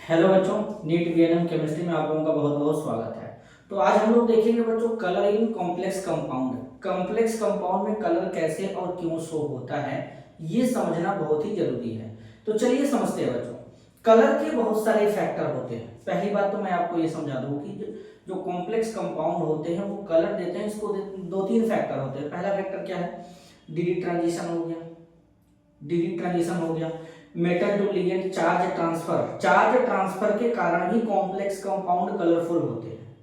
Hello बच्चों, NEET VNM chemistry में आप लोगों का बहुत बहुत स्वागत है। तो आज हम लोग देखेंगे बच्चों colour in complex compound. Complex compound में कलर कैसे और क्यों शो होता है, ये समझना बहुत ही जरूरी है। तो चलिए समझते हैं बच्चों। कलर के बहुत सारे फैक्टर होते हैं। पहली बात तो मैं आपको ये समझा दूं कि जो कॉम्प्लेक्स कंपाउंड होते हैं वो कलर देते हैं, इसको दो तीन फैक्टर होते हैं। पहला फैक्टर क्या है? डीडी ट्रांजिशन हो गया, डीडी ट्रांजिशन हो गया। Metal to ligand charge transfer, charge transfer के कारण ही कॉम्प्लेक्स कंपाउंड कलरफुल होते हैं।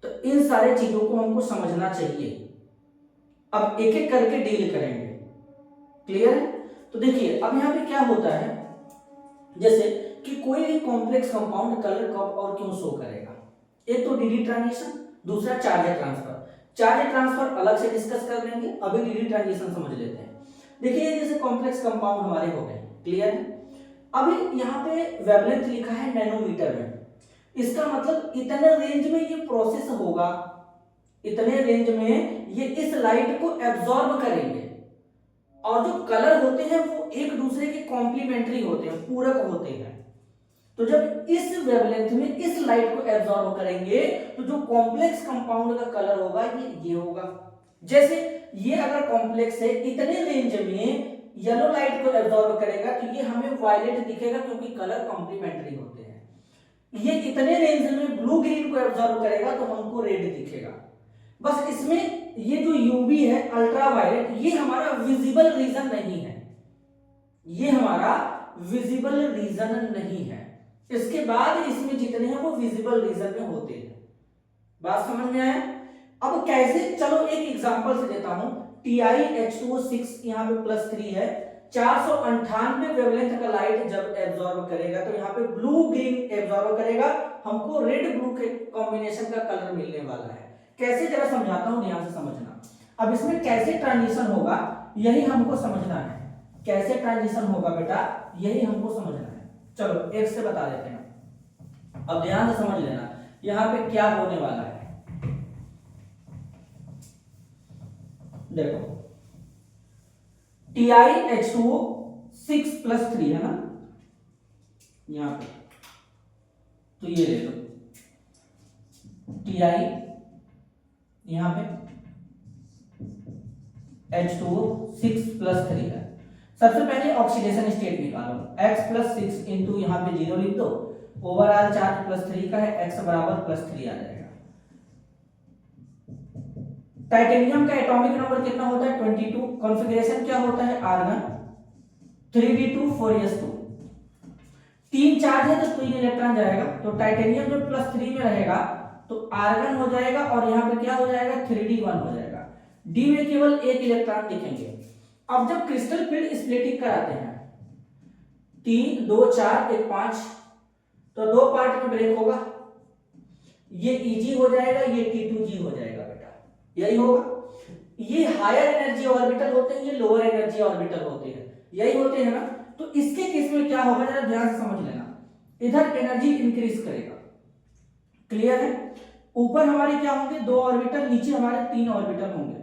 तो इन सारे चीजों को हमको समझना चाहिए। अब एक एक करके डील करेंगे। क्लियर है? तो देखिए अब यहाँ पे क्या होता है, जैसे कि कोई भी कॉम्प्लेक्स कंपाउंड कलर कब और क्यों शो करेगा। एक तो डीडी ट्रांजिशन, दूसरा चार्ज ट्रांसफर। चार्ज ट्रांसफर अलग से डिस्कस कर लेंगे, अभी डीडी ट्रांजिशन समझ लेते हैं। देखिए जैसे कॉम्प्लेक्स कंपाउंड हमारे हो गए, क्लियर है। अभी यहाँ पे वेवलेंथ लिखा है नैनोमीटर में, इसका मतलब इतने रेंज में ये प्रोसेस होगा, इतने रेंज में ये इस लाइट को एब्जॉर्ब करेंगे। और जो कलर होते हैं वो एक दूसरे के कॉम्प्लीमेंट्री होते हैं, पूरक होते हैं। तो जब इस वेवलेंथ में इस लाइट को एब्जॉर्ब करेंगे तो जो कॉम्प्लेक्स कंपाउंड का कलर होगा ये होगा। जैसे ये अगर कॉम्प्लेक्स है, इतने रेंज में येलो लाइट को एब्जॉर्ब करेगा तो ये हमें वायलेट दिखेगा क्योंकि कलर कॉम्प्लीमेंट्री होते हैं। ये इतने रेंज में ब्लू ग्रीन को एब्जॉर्ब करेगा तो हमको रेड दिखेगा। बस इसमें ये जो यूवी है अल्ट्रा वायलेट, ये हमारा विजिबल रीजन नहीं है, ये हमारा विजिबल रीजन नहीं है। इसके बाद इसमें जितने हैं वो विजिबल रीजन में होते हैं। बात समझ में आया? अब कैसे, चलो एक एग्जांपल से देता हूं। TiH2O6 यहाँ पे +3 है, 498 वेवलेंथ का लाइट जब एब्जॉर्ब करेगा तो यहाँ पे ब्लू ग्रीन एब्जॉर्ब करेगा, हमको रेड ब्लू के कॉम्बिनेशन का कलर मिलने वाला है। कैसे, जरा समझाता हूं, ध्यान से समझना। अब इसमें कैसे ट्रांजिशन होगा यही हमको समझना है। कैसे ट्रांजिशन होगा बेटा, यही हमको समझना है। चलो एक से बता देते हैं, अब ध्यान से समझ लेना यहां पे क्या होने वाला है। देखो TiH2O6+3 है ना यहां पे, तो ये ले लो Ti, यहां पे H2O6+3 है। सबसे पहले ऑक्सीडेशन स्टेट निकालो, X+6 इंटू यहाँ पे 0 लिख दो, ओवरऑल चार्ज +3 का है, X बराबर +3 आ जाएगा। टाइटेनियम का एटॉमिक नंबर कितना होता है? 22। कॉन्फ़िगरेशन क्या होता है? Argon 3d2 4s2। 3 चार्ज है तो 3 इलेक्ट्रॉन जाएगा, तो टाइटेनियम जो +3 में रहेगा तो आर्गन हो जाएगा और यहाँ पे क्या हो जाएगा? 3d1 हो जाएगा। डी में केवल एक इलेक्ट्रॉन दिखेंगे। अब जब क्रिस्टल फील्ड स्प्लिटिंग कराते हैं 3 2 4 1 5, तो दो पार्ट में ब्रेक होगा, ये Eg हो जाएगा, ये T2G हो जाएगा बेटा, यही होगा। ये हायर एनर्जी ऑर्बिटल होते हैं, ये लोअर एनर्जी ऑर्बिटल होते हैं, यही होते हैं ना। तो इसके केस में क्या होगा जरा ध्यान से समझ लेना, इधर एनर्जी इंक्रीज करेगा। क्लियर है? ऊपर हमारे क्या होंगे? 2 ऑर्बिटल, नीचे हमारे 3 ऑर्बिटल होंगे।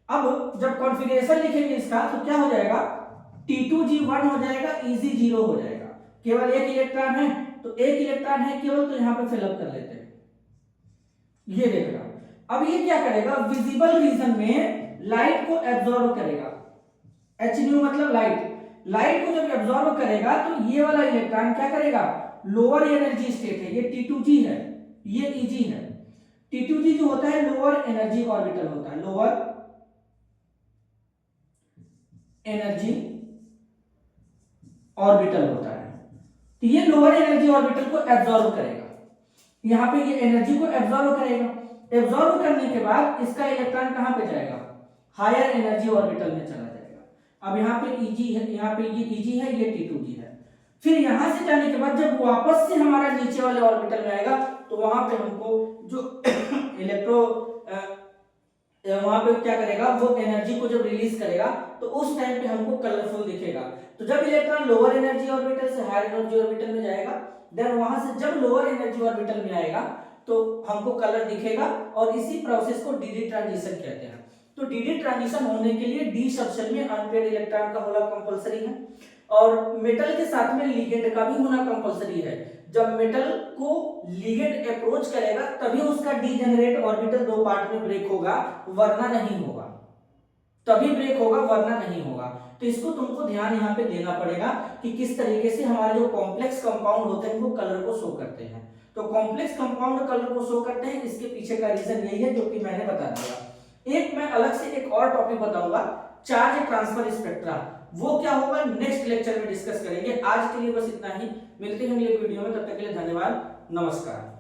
अब जब कॉन्फ़िगरेशन लिखेंगे इसका तो क्या हो जाएगा? T2G 1 हो जाएगा, Eg 0 हो जाएगा। केवल एक इलेक्ट्रॉन है तो एक इलेक्ट्रॉन है केवल, तो यहां पे फिलअप कर लेते हैं। ये देखना, अब ये क्या करेगा? विजिबल रीजन में लाइट को एब्जॉर्ब करेगा। Hν मतलब लाइट, लाइट को जब एब्जॉर्ब करेगा तो ये वाला इलेक्ट्रॉन क्या करेगा? लोअर एनर्जी स्टेट है, ये T2G है, ये Eg है। T2G जो होता है लोअर एनर्जी ऑर्बिटल होता है, लोअर एनर्जी ऑर्बिटल होता है। तो ये लोअर एनर्जी ऑर्बिटल को एब्जॉर्ब करेगा, यहां पे ये एनर्जी को एब्जॉर्ब करेगा। एब्जॉर्ब करने के बाद इसका इलेक्ट्रॉन कहां पे जाएगा? हायर एनर्जी ऑर्बिटल में चला जाएगा। अब यहाँ पे Eg है, यहाँ पे ये Eg है, ये T2G है। फिर यहां से जाने के बाद जब वापस से हमारा नीचे वाले ऑर्बिटल में आएगा तो वहां पे हमको जो वहां पे क्या करेगा? वो एनर्जी को जब रिलीज करेगा तो उस टाइम पे हमको कलरफुल दिखेगा। तो जब इलेक्ट्रॉन लोअर एनर्जी ऑर्बिटल से हायर एनर्जी ऑर्बिटल में जाएगा, देन वहां से जब लोअर एनर्जी ऑर्बिटल में आएगा तो हमको कलर दिखेगा, और इसी प्रोसेस को डीडी ट्रांजिशन कहते हैं। तो डीडी ट्रांजिशन होने के लिए डी सबशेल में अनपेयर्ड इलेक्ट्रॉन का होना कंपलसरी है। और मेटल के साथ में लिगेंड का भी होना कंपलसरी है। जब मेटल को लिगेंड अप्रोच करेगा तभी उसका डीजेनरेट ऑर्बिटल दो पार्ट में ब्रेक होगा, वरना नहीं होगा। तभी ब्रेक होगा, वरना नहीं होगा। तो इसको तुमको ध्यान यहाँ पे देना पड़ेगा कि किस तरीके से हमारे जो कॉम्प्लेक्स कंपाउंड होते हैं वो कलर को शो करते हैं। तो कॉम्प्लेक्स कंपाउंड कलर को शो करते हैं, इसके पीछे का रीजन यही है जो कि मैंने बता दिया। एक मैं अलग से एक और टॉपिक बताऊंगा, चार्ज ट्रांसफर स्पेक्ट्रा, वो क्या होगा नेक्स्ट लेक्चर में डिस्कस करेंगे। आज के लिए बस इतना ही, मिलते हैं अगले वीडियो में, तब तक के लिए धन्यवाद, नमस्कार।